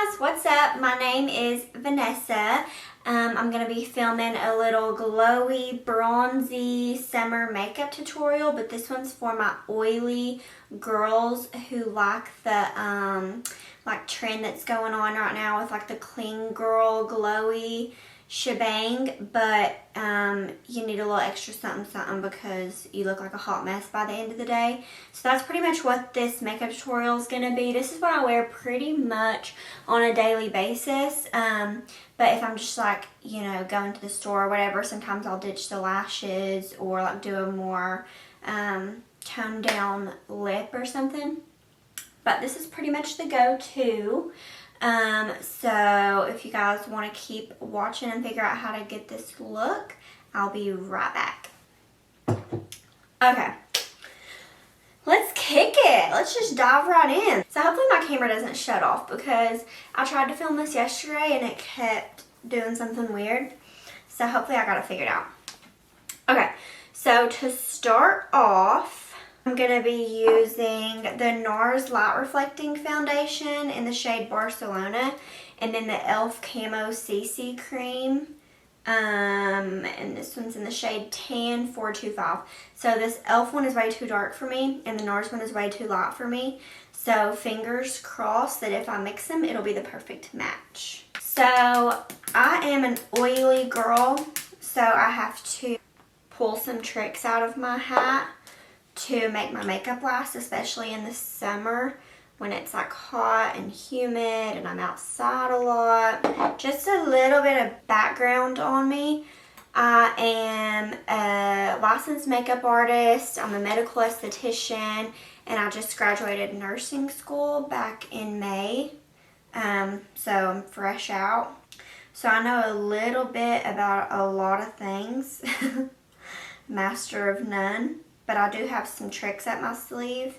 guys, what's up? My name is Vanessa. I'm going to be filming a little glowy, bronzy summer makeup tutorial, but this one's for my oily girls who like the trend that's going on right now with like the clean girl glowy shebang, but you need a little extra something because you look like a hot mess by the end of the day. So that's pretty much what this makeup tutorial is going to be. This is what I wear pretty much on a daily basis, but if I'm just like, you know, going to the store or whatever, sometimes I'll ditch the lashes or like do a more toned down lip or something. But this is pretty much the go-to. So if you guys want to keep watching and figure out how to get this look, I'll be right back. Okay, let's kick it. Let's just dive right in. So hopefully my camera doesn't shut off because I tried to film this yesterday and it kept doing something weird. So hopefully I got it figured out. Okay, so to start off, I'm going to be using the NARS Light Reflecting Foundation in the shade Barcelona, and then the e.l.f. Camo CC Cream, and this one's in the shade Tan 425. So this e.l.f. one is way too dark for me, and the NARS one is way too light for me. So fingers crossed that if I mix them, it'll be the perfect match. So I am an oily girl, so I have to pull some tricks out of my hat to make my makeup last, especially in the summer when it's like hot and humid and I'm outside a lot. Just a little bit of background on me. I am a licensed makeup artist. I'm a medical esthetician, and I just graduated nursing school back in May. So I'm fresh out. So I know a little bit about a lot of things. Master of none. But I do have some tricks up my sleeve,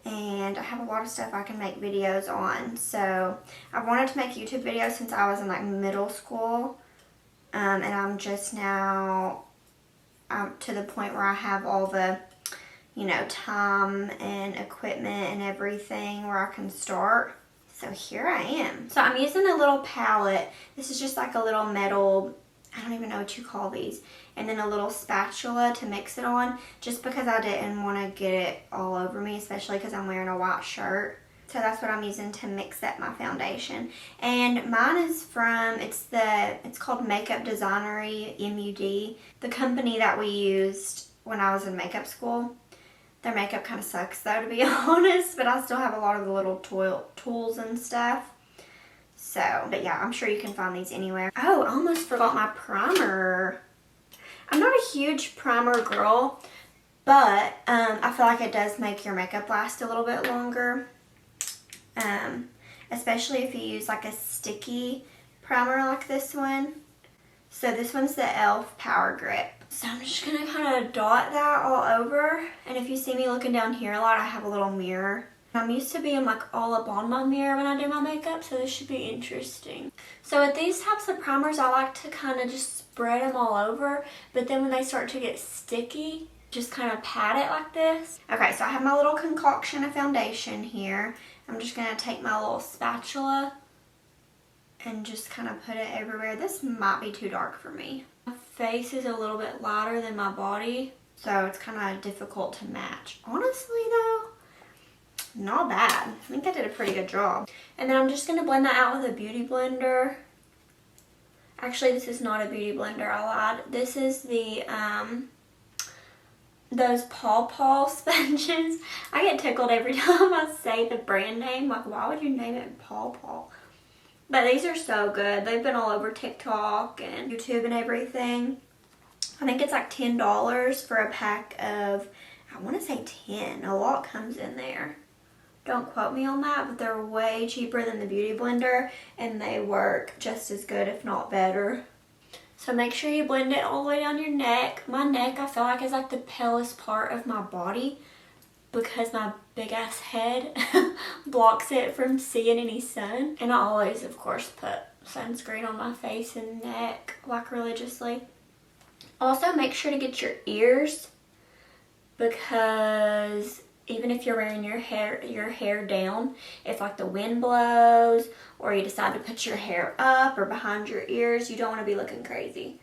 and I have a lot of stuff I can make videos on. So I've wanted to make YouTube videos since I was in like middle school, and I'm just now to the point where I have all the, you know, time and equipment and everything where I can start. So here I am. So I'm using a little palette. This is just like a little metal, I don't even know what you call these, and then a little spatula to mix it on, just because I didn't want to get it all over me, especially because I'm wearing a white shirt. So that's what I'm using to mix up my foundation. And mine is from, it's called Makeup Designery MUD, the company that we used when I was in makeup school. Their makeup kind of sucks though, to be honest, but I still have a lot of the little tools and stuff. So, but yeah, I'm sure you can find these anywhere. Oh, I almost forgot my primer. I'm not a huge primer girl, but I feel like it does make your makeup last a little bit longer. Especially if you use like a sticky primer like this one. So this one's the e.l.f. Power Grip. So I'm just going to kind of dot that all over. And if you see me looking down here a lot, I have a little mirror. I'm used to being like all up on my mirror when I do my makeup, so this should be interesting. So with these types of primers, I like to kind of just spread them all over, but then when they start to get sticky, just kind of pat it like this. Okay, so I have my little concoction of foundation here. I'm just going to take my little spatula and just kind of put it everywhere. This might be too dark for me. My face is a little bit lighter than my body, so it's kind of difficult to match. Honestly though, not bad. I think I did a pretty good job. And then I'm just going to blend that out with a beauty blender. Actually, this is not a beauty blender, I lied. This is the, those Paw Paw sponges. I get tickled every time I say the brand name. Like, why would you name it Paw Paw? But these are so good. They've been all over TikTok and YouTube and everything. I think it's like $10 for a pack of, I want to say 10. A lot comes in there. Don't quote me on that, but they're way cheaper than the Beauty Blender, and they work just as good, if not better. So make sure you blend it all the way down your neck. My neck, I feel like, is like the palest part of my body because my big ass head blocks it from seeing any sun. And I always, of course, put sunscreen on my face and neck, like religiously. Also, make sure to get your ears because even if you're wearing your hair down, if like the wind blows or you decide to put your hair up or behind your ears, you don't want to be looking crazy.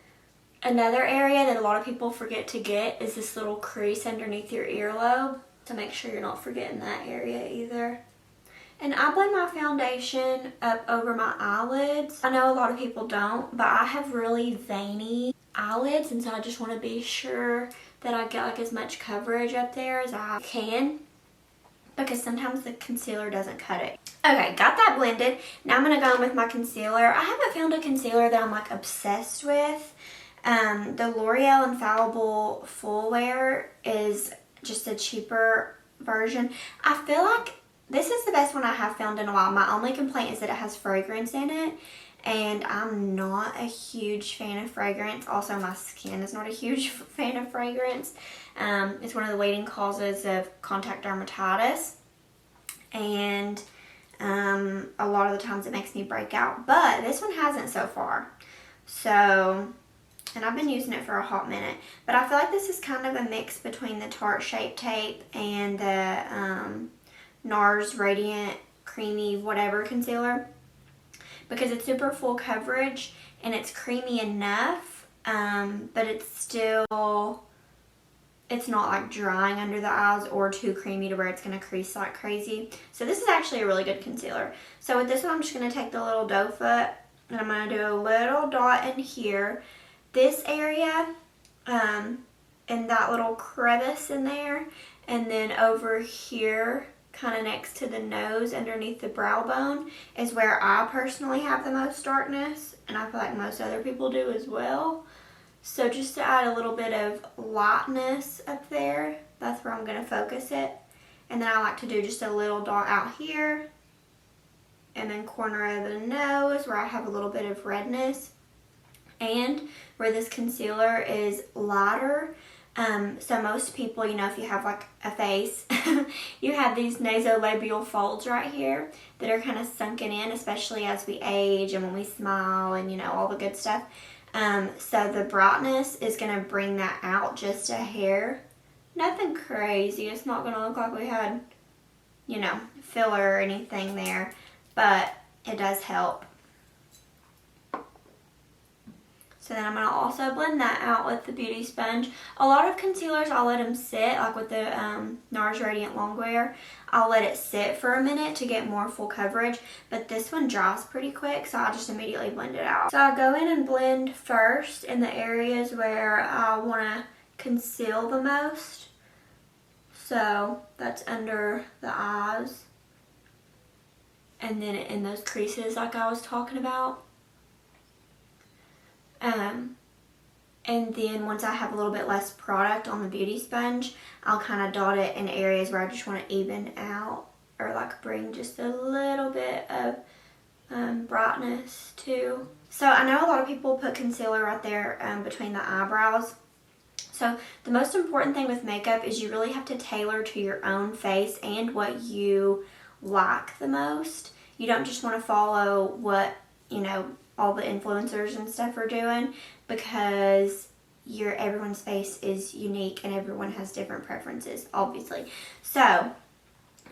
Another area that a lot of people forget to get is this little crease underneath your earlobe. So make sure you're not forgetting that area either. And I blend my foundation up over my eyelids. I know a lot of people don't, but I have really veiny eyelids, and so I just want to be sure that I get like as much coverage up there as I can, because sometimes the concealer doesn't cut it. Okay, got that blended. Now I'm going to go in with my concealer. I haven't found a concealer that I'm like obsessed with. The L'Oreal Infallible Full Wear is just a cheaper version. I feel like this is the best one I have found in a while. My only complaint is that it has fragrance in it, and I'm not a huge fan of fragrance. Also, my skin is not a huge fan of fragrance. It's one of the leading causes of contact dermatitis, and a lot of the times it makes me break out, but this one hasn't so far. So, and I've been using it for a hot minute, but I feel like this is kind of a mix between the Tarte Shape Tape and the NARS Radiant Creamy Whatever Concealer, because it's super full coverage and it's creamy enough, but it's not like drying under the eyes or too creamy to where it's going to crease like crazy. So this is actually a really good concealer. So with this one, I'm just going to take the little doe foot and I'm going to do a little dot in here, this area, in that little crevice in there, and then over here, kind of next to the nose underneath the brow bone, is where I personally have the most darkness, and I feel like most other people do as well. So just to add a little bit of lightness up there, that's where I'm going to focus it. And then I like to do just a little dot out here, and then corner of the nose where I have a little bit of redness, and where this concealer is lighter. So most people, you know, if you have like a face, you have these nasolabial folds right here that are kind of sunken in, especially as we age and when we smile and, you know, all the good stuff. So the brightness is going to bring that out just a hair. Nothing crazy. It's not going to look like we had, you know, filler or anything there, but it does help. So then I'm going to also blend that out with the beauty sponge. A lot of concealers, I'll let them sit, like with the NARS Radiant Longwear. I'll let it sit for a minute to get more full coverage, but this one dries pretty quick, so I'll just immediately blend it out. So I'll go in and blend first in the areas where I want to conceal the most. So that's under the eyes, and then in those creases like I was talking about. And then once I have a little bit less product on the beauty sponge, I'll kind of dot it in areas where I just want to even out, or like bring just a little bit of brightness too. So I know a lot of people put concealer right there between the eyebrows. So the most important thing with makeup is you really have to tailor to your own face and what you like the most. You don't just want to follow what, you know, all the influencers and stuff are doing, because everyone's face is unique and everyone has different preferences, obviously. So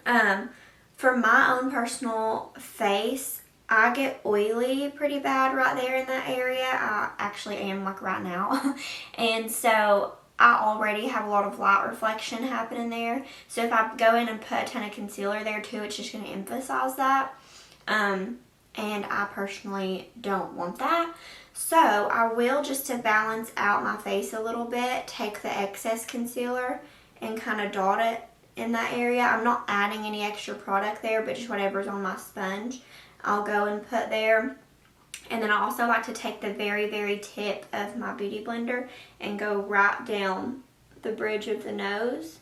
for my own personal face, I get oily pretty bad right there in that area. I actually am, like right now. And so I already have a lot of light reflection happening there. So if I go in and put a ton of concealer there too, it's just going to emphasize that. And I personally don't want that. So I will, just to balance out my face a little bit, take the excess concealer and kind of dot it in that area. I'm not adding any extra product there, but just whatever's on my sponge, I'll go and put there. And then I also like to take the very, very tip of my beauty blender and go right down the bridge of the nose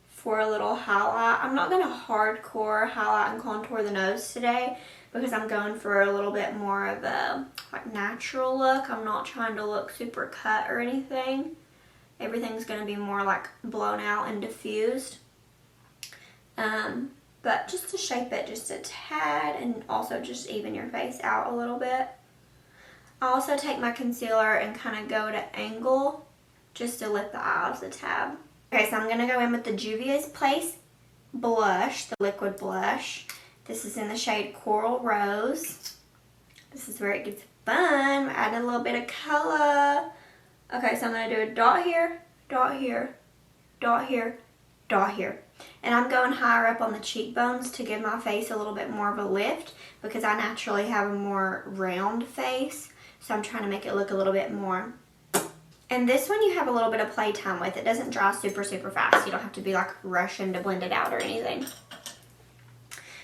for a little highlight. I'm not going to hardcore highlight and contour the nose today, because I'm going for a little bit more of a like natural look. I'm not trying to look super cut or anything. Everything's going to be more like blown out and diffused. But just to shape it just a tad, and also just even your face out a little bit. I also take my concealer and kind of go to angle just to lift the eyes a tab. Okay, so I'm going to go in with the Juvia's Place blush, the liquid blush. This is in the shade Coral Rose. This is where it gets fun. We're adding a little bit of color. Okay, so I'm going to do a dot here, dot here, dot here, dot here. And I'm going higher up on the cheekbones to give my face a little bit more of a lift because I naturally have a more round face. So I'm trying to make it look a little bit more. And this one you have a little bit of playtime with. It doesn't dry super, super fast. You don't have to be like rushing to blend it out or anything.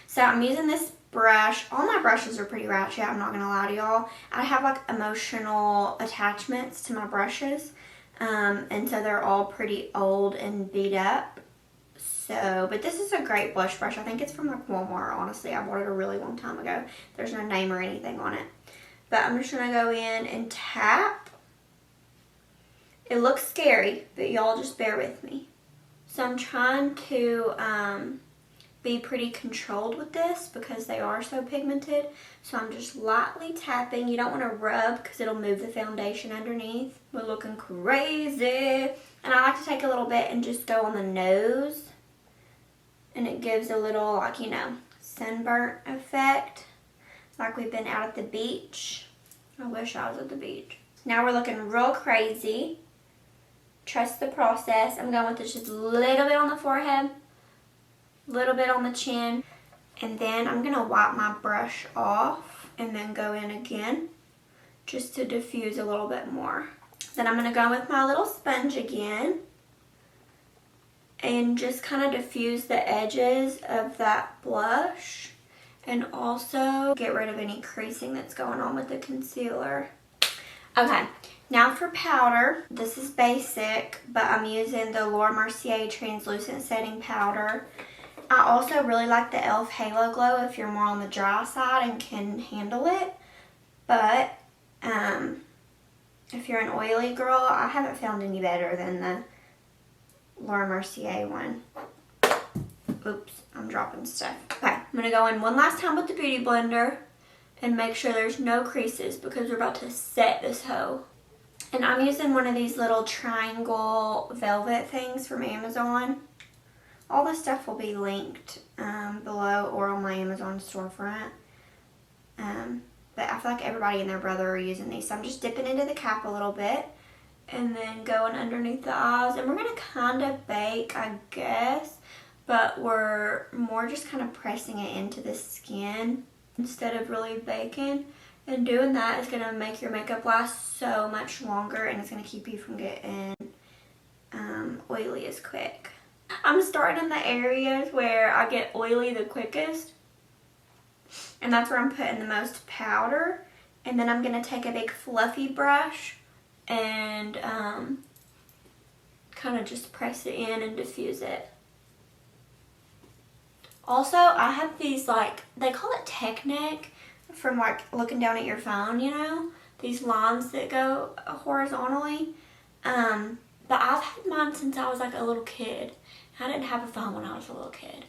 So I'm using this brush. All my brushes are pretty ratchet, I'm not going to lie to y'all. I have like emotional attachments to my brushes. And so they're all pretty old and beat up. So, but this is a great blush brush. I think it's from like Walmart, honestly. I bought it a really long time ago. There's no name or anything on it. But I'm just going to go in and tap. It looks scary, but y'all just bear with me. So I'm trying to be pretty controlled with this because they are so pigmented. So I'm just lightly tapping. You don't want to rub because it'll move the foundation underneath. We're looking crazy. And I like to take a little bit and just go on the nose. And it gives a little, like, you know, sunburnt effect. Like we've been out at the beach. I wish I was at the beach. Now we're looking real crazy. Trust the process. I'm going with just a little bit on the forehead, a little bit on the chin, and then I'm going to wipe my brush off and then go in again just to diffuse a little bit more. Then I'm going to go with my little sponge again and just kind of diffuse the edges of that blush and also get rid of any creasing that's going on with the concealer. Okay. Now for powder, this is basic, but I'm using the Laura Mercier Translucent Setting Powder. I also really like the e.l.f. Halo Glow if you're more on the dry side and can handle it. But if you're an oily girl, I haven't found any better than the Laura Mercier one. Oops, I'm dropping stuff. Okay, I'm going to go in one last time with the Beauty Blender and make sure there's no creases because we're about to set this hoe. And I'm using one of these little triangle velvet things from Amazon. All this stuff will be linked below or on my Amazon storefront. But I feel like everybody and their brother are using these. So I'm just dipping into the cap a little bit and then going underneath the eyes. And we're going to kind of bake, I guess. But we're more just kind of pressing it into the skin instead of really baking. And doing that is going to make your makeup last so much longer and it's going to keep you from getting oily as quick. I'm starting in the areas where I get oily the quickest. And that's where I'm putting the most powder. And then I'm going to take a big fluffy brush and kind of just press it in and diffuse it. Also, I have these, like, they call it Technic. From like looking down at your phone, you know, these lines that go horizontally. But I've had mine since I was like a little kid. I didn't have a phone when I was a little kid.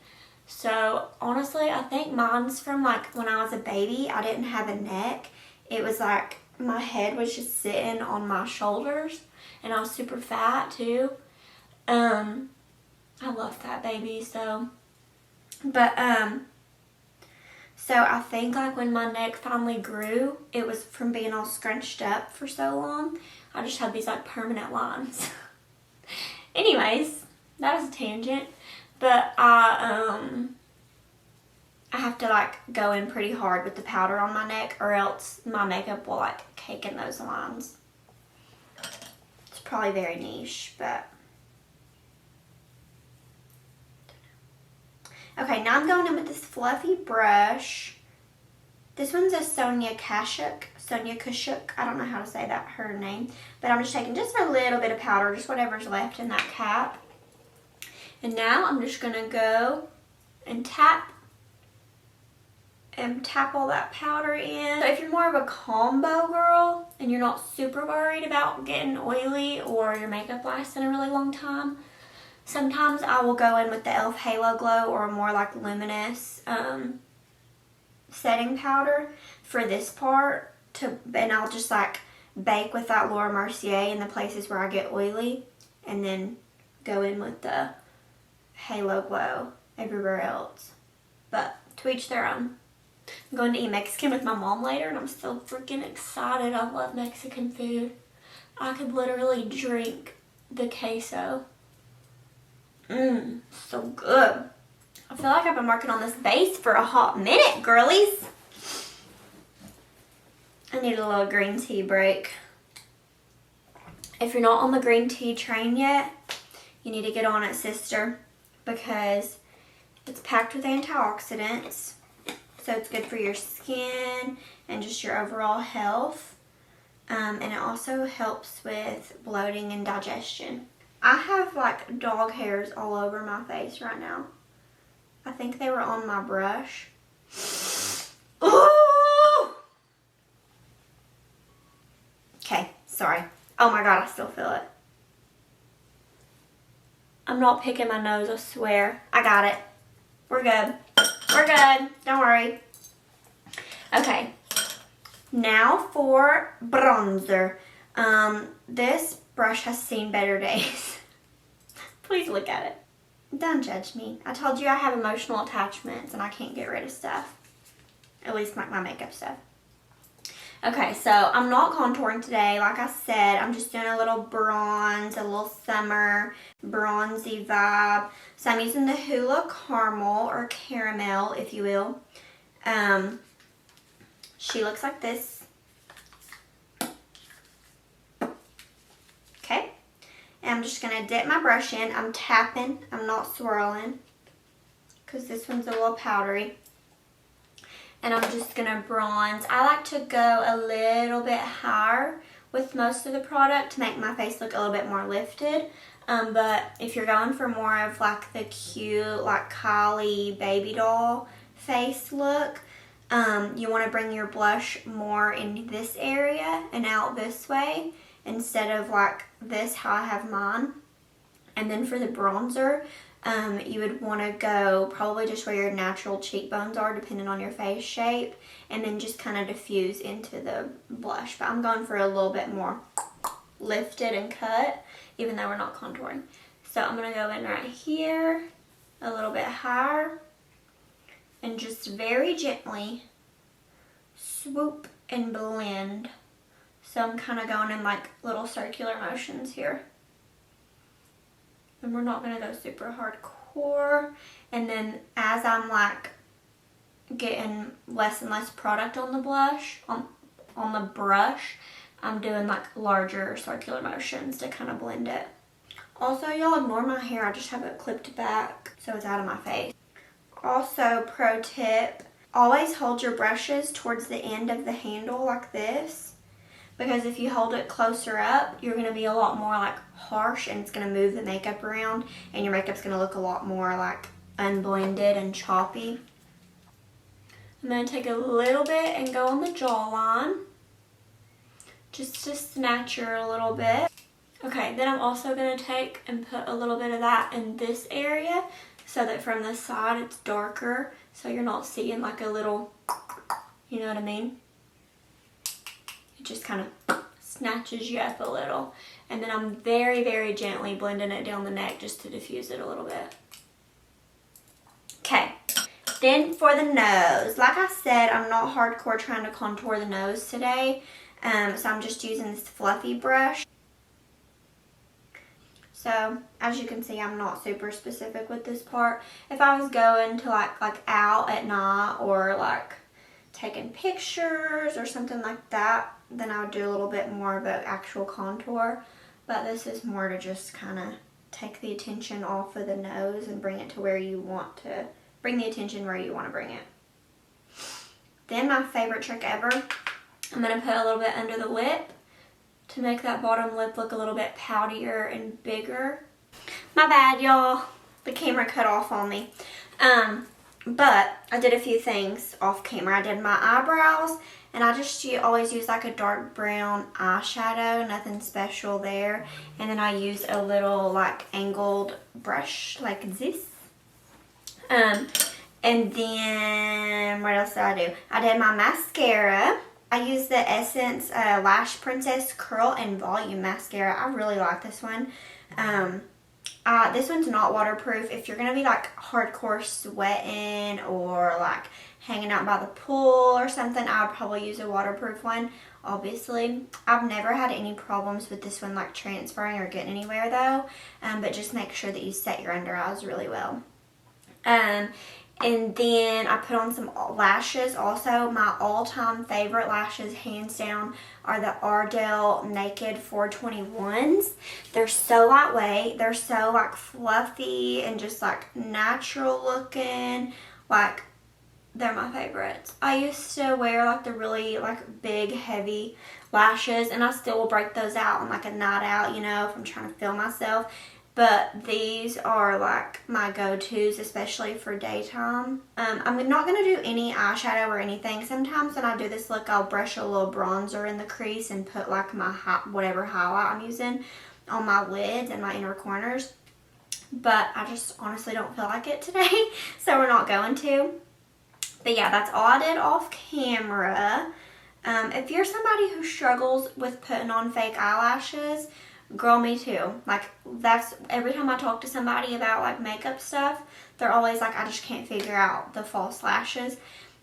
So honestly, I think mine's from like when I was a baby. I didn't have a neck. It was like my head was just sitting on my shoulders and I was super fat too. I love fat babies, so. But so I think like when my neck finally grew, it was from being all scrunched up for so long. I just had these like permanent lines. Anyways, that was a tangent. But I have to like go in pretty hard with the powder on my neck or else my makeup will like cake in those lines. It's probably very niche, but. Okay, now I'm going in with this fluffy brush. This one's a Sonia Kashuk. I don't know how to say that, her name. But I'm just taking just a little bit of powder, just whatever's left in that cap. And now I'm just going to go and tap all that powder in. So if you're more of a combo girl and you're not super worried about getting oily or your makeup lasting a really long time, sometimes I will go in with the e.l.f. Halo Glow or a more like luminous setting powder for this part. And I'll just like bake with that Laura Mercier in the places where I get oily. And then go in with the Halo Glow everywhere else. But to each their own. I'm going to eat Mexican with my mom later, and I'm so freaking excited. I love Mexican food. I could literally drink the queso. So good. I feel like I've been working on this base for a hot minute, girlies. I need a little green tea break. If you're not on the green tea train yet, you need to get on it, sister, because it's packed with antioxidants. So it's good for your skin and just your overall health. And it also helps with bloating and digestion. I have like dog hairs all over my face right now. I think they were on my brush. Ooh! Okay, sorry. Oh my God, I still feel it. I'm not picking my nose, I swear. I got it. We're good. We're good. Don't worry. Okay. Now for bronzer. This brush has seen better days. Please look at it. Don't judge me. I told you I have emotional attachments and I can't get rid of stuff. At least my makeup stuff. Okay, so I'm not contouring today. Like I said, I'm just doing a little bronze, a little summer bronzy vibe. So I'm using the Hoola Caramel, or Caramel, if you will. She looks like this. Okay. And I'm just going to dip my brush in. I'm tapping. I'm not swirling, because this one's a little powdery. And I'm just going to bronze. I like to go a little bit higher with most of the product to make my face look a little bit more lifted. But if you're going for more of like the cute, like Kylie baby doll face look, you want to bring your blush more in this area and out this way instead of like this, how I have mine. And then for the bronzer, you would want to go probably just where your natural cheekbones are, depending on your face shape, and then just kind of diffuse into the blush. But I'm going for a little bit more lifted and cut, even though we're not contouring. So I'm going to go in right here, a little bit higher, and just very gently swoop and blend. So I'm kind of going in like little circular motions here. And we're not going to go super hardcore. And then as I'm like getting less and less product on the blush, on the brush, I'm doing like larger circular motions to kind of blend it. Also, y'all ignore my hair. I just have it clipped back so it's out of my face. Also, pro tip, always hold your brushes towards the end of the handle like this. Because if you hold it closer up, you're going to be a lot more like harsh, and it's going to move the makeup around, and your makeup's going to look a lot more like unblended and choppy. I'm going to take a little bit and go on the jawline, just to snatch her a little bit. Okay, then I'm also going to take and put a little bit of that in this area so that from the side it's darker, so you're not seeing like a little, you know what I mean? It just kind of snatches you up a little. And then I'm very, very gently blending it down the neck just to diffuse it a little bit. Okay, then for the nose. Like I said, I'm not hardcore trying to contour the nose today. So I'm just using this fluffy brush. So, as you can see, I'm not super specific with this part. If I was going to like out at night or like taking pictures or something like that, then I would do a little bit more of an actual contour. But this is more to just kind of take the attention off of the nose and bring it to where you want to, bring the attention where you want to bring it. Then my favorite trick ever, I'm going to put a little bit under the lip to make that bottom lip look a little bit poutier and bigger. My bad, y'all. The camera cut off on me. But I did a few things off camera. I did my eyebrows, and I just always use like a dark brown eyeshadow, nothing special there. And then I use a little like angled brush like this. And then what else did I do? I did my mascara. I used the Essence Lash Princess Curl and Volume Mascara. I really like this one. I This one's not waterproof. If you're going to be like hardcore sweating or like hanging out by the pool or something, I would probably use a waterproof one, obviously. I've never had any problems with this one like transferring or getting anywhere though, but just make sure that you set your under eyes really well. And then I put on some lashes also. My all-time favorite lashes, hands down, are the Ardell Naked 421s. They're so lightweight. They're so like fluffy and just like natural looking. Like, they're my favorites. I used to wear like the really like big heavy lashes, and I still will break those out on like a night out, you know, if I'm trying to feel myself. But these are like my go-tos, especially for daytime. I'm not going to do any eyeshadow or anything. Sometimes when I do this look, I'll brush a little bronzer in the crease and put like my whatever highlight I'm using on my lids and my inner corners. But I just honestly don't feel like it today, so we're not going to. But yeah, that's all I did off camera. If you're somebody who struggles with putting on fake eyelashes, girl, me too. Like, that's every time I talk to somebody about like makeup stuff, they're always like, I just can't figure out the false lashes.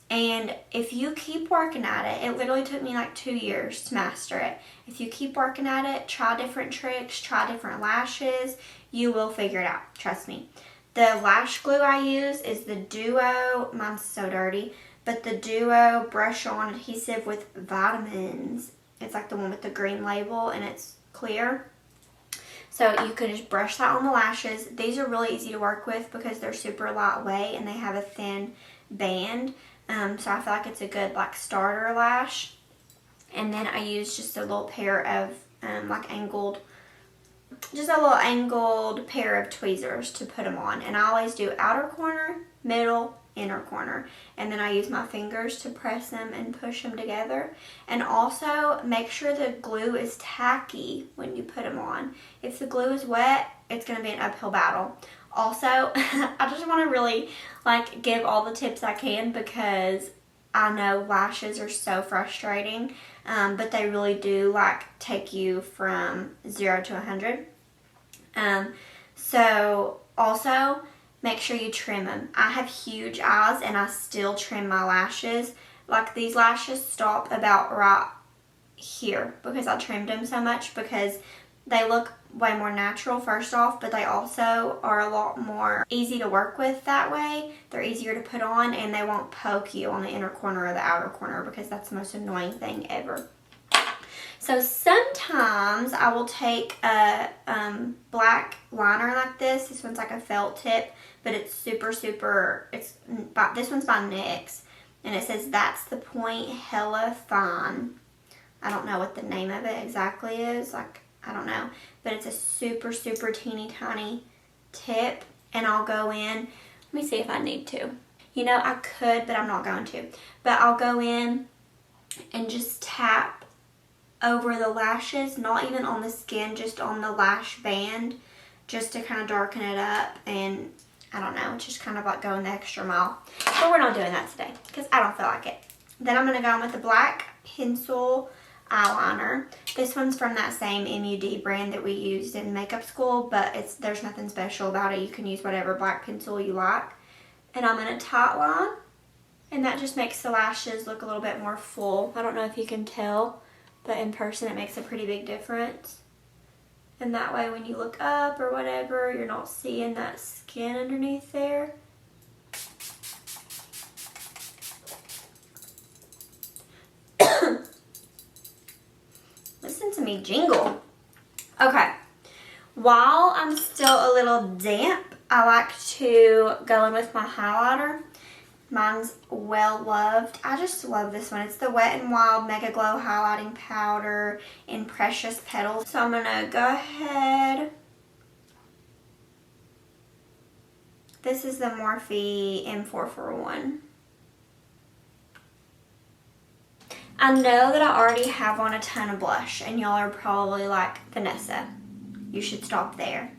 And if you keep working at it, it literally took me like 2 years to master it. If you keep working at it, try different tricks, try different lashes, you will figure it out. Trust me. The lash glue I use is the Duo, mine's so dirty, but the Duo Brush On Adhesive with Vitamins. It's like the one with the green label and it's clear. So you can just brush that on the lashes. These are really easy to work with because they're super lightweight and they have a thin band. So I feel like it's a good like starter lash. And then I use just a little pair of just a little angled pair of tweezers to put them on. And I always do outer corner, middle, inner corner, and then I use my fingers to press them and push them together. And also make sure the glue is tacky when you put them on. If the glue is wet, it's going to be an uphill battle. Also, I just want to really like give all the tips I can because I know lashes are so frustrating, but they really do like take you from 0 to 100. So also make sure you trim them. I have huge eyes and I still trim my lashes. Like, these lashes stop about right here because I trimmed them so much, because they look way more natural first off, but they also are a lot more easy to work with that way. They're easier to put on and they won't poke you on the inner corner or the outer corner, because that's the most annoying thing ever. So sometimes I will take a black liner like this. This one's like a felt tip, but it's super, this one's by NYX, and it says That's the Point Hella Fine. I don't know what the name of it exactly is. Like, I don't know. But it's a super, super teeny tiny tip, and I'll go in. Let me see if I need to. You know, I could, but I'm not going to. But I'll go in and just tap over the lashes, not even on the skin, just on the lash band, just to kind of darken it up. And I don't know, just kind of like going the extra mile. But we're not doing that today because I don't feel like it. Then I'm going to go in with the black pencil eyeliner. This one's from that same MUD brand that we used in makeup school, but there's nothing special about it. You can use whatever black pencil you like. And I'm going to tight line, and that just makes the lashes look a little bit more full. I don't know if you can tell, but in person it makes a pretty big difference. And that way when you look up or whatever, you're not seeing that skin underneath there. Listen to me jingle. Okay. While I'm still a little damp, I like to go in with my highlighter. Mine's Well Loved. I just love this one. It's the Wet n Wild Mega Glow Highlighting Powder in Precious Petals. So I'm going to go ahead. This is the Morphe M441. I know that I already have on a ton of blush, and y'all are probably like, Vanessa, you should stop there.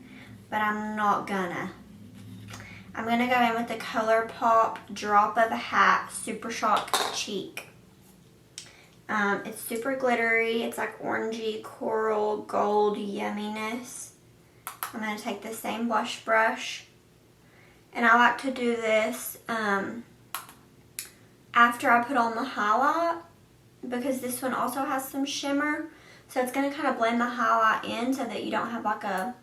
But I'm not gonna. I'm going to go in with the Colourpop Drop of a Hat Super Shock Cheek. It's super glittery. It's like orangey, coral, gold yumminess. I'm going to take the same blush brush, and I like to do this after I put on the highlight, because this one also has some shimmer. So it's going to kind of blend the highlight in so that you don't have like a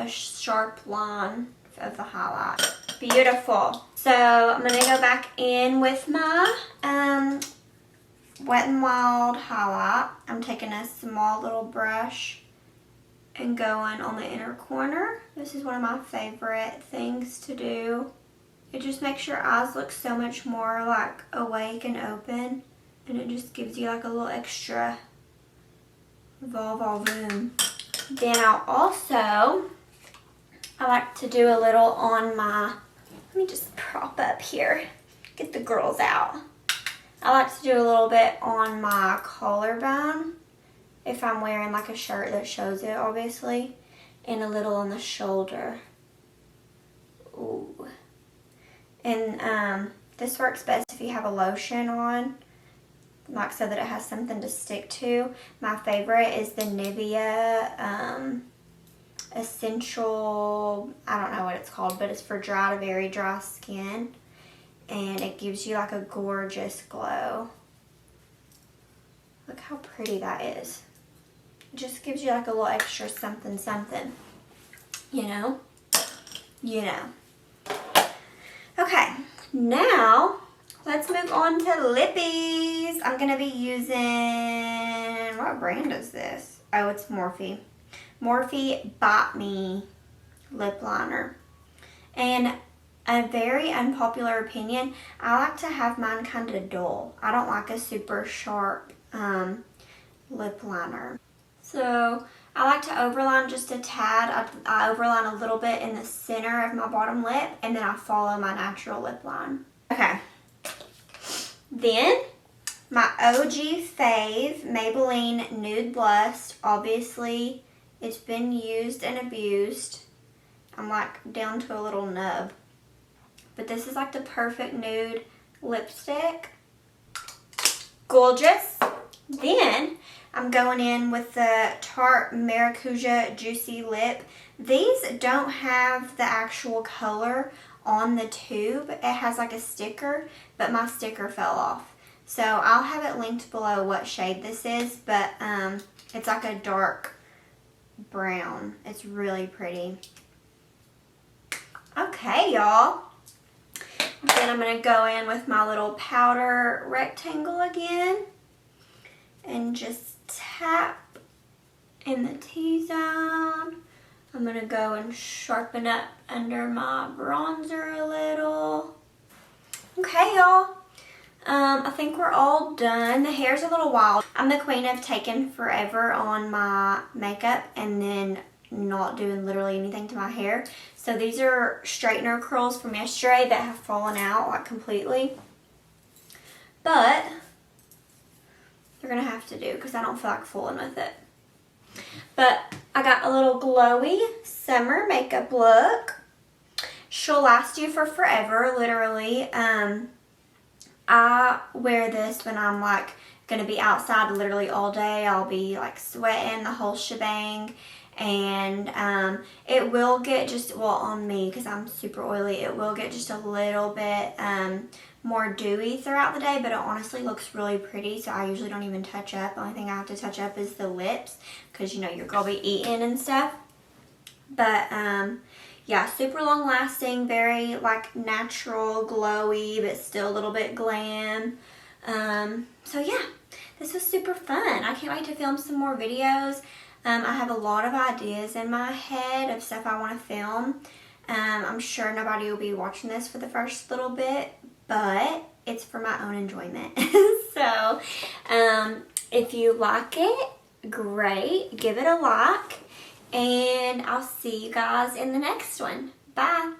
sharp line of the highlight. Beautiful. So I'm going to go back in with my Wet n Wild highlight. I'm taking a small little brush and going on the inner corner. This is one of my favorite things to do. It just makes your eyes look so much more like awake and open, and it just gives you like a little extra volume. Then I like to do a little on my, let me just prop up here, get the girls out. I like to do a little bit on my collarbone if I'm wearing like a shirt that shows it, obviously, and a little on the shoulder. Ooh. And this works best if you have a lotion on, like so that it has something to stick to. My favorite is the Nivea Essential, I don't know what it's called, but it's for dry to very dry skin. And it gives you like a gorgeous glow. Look how pretty that is. It just gives you like a little extra something, you know? Okay, now let's move on to lippies. I'm going to be using, what brand is this? Oh, it's Morphe. Morphe Bite Me lip liner. And a very unpopular opinion, I like to have mine kind of dull. I don't like a super sharp lip liner. So I like to overline just a tad. I overline a little bit in the center of my bottom lip, and then I follow my natural lip line. Okay. Then my OG fave, Maybelline Nude Blush. Obviously, it's been used and abused. I'm like down to a little nub. But this is like the perfect nude lipstick. Gorgeous. Then I'm going in with the Tarte Maracuja Juicy Lip. These don't have the actual color on the tube. It has like a sticker, but my sticker fell off. So I'll have it linked below what shade this is, but it's like a dark brown. It's really pretty. Okay, y'all. Then I'm going to go in with my little powder rectangle again and just tap in the T-zone. I'm going to go and sharpen up under my bronzer a little. Okay, y'all. I think we're all done. The hair's a little wild. I'm the queen of taking forever on my makeup and then not doing literally anything to my hair. So these are straightener curls from yesterday that have fallen out like completely. But they're going to have to do because I don't feel like fooling with it. But I got a little glowy summer makeup look. She'll last you for forever, literally. I wear this when I'm like going to be outside literally all day. I'll be like sweating the whole shebang. And it will get just, well, on me because I'm super oily, it will get just a little bit more dewy throughout the day, but it honestly looks really pretty, so I usually don't even touch up. The only thing I have to touch up is the lips because, you know, your girl be eating and stuff. But yeah, super long lasting, very like natural, glowy, but still a little bit glam. So yeah, this was super fun. I can't wait to film some more videos. I have a lot of ideas in my head of stuff I want to film. I'm sure nobody will be watching this for the first little bit, but it's for my own enjoyment. So, if you like it, great. Give it a like, and I'll see you guys in the next one. Bye.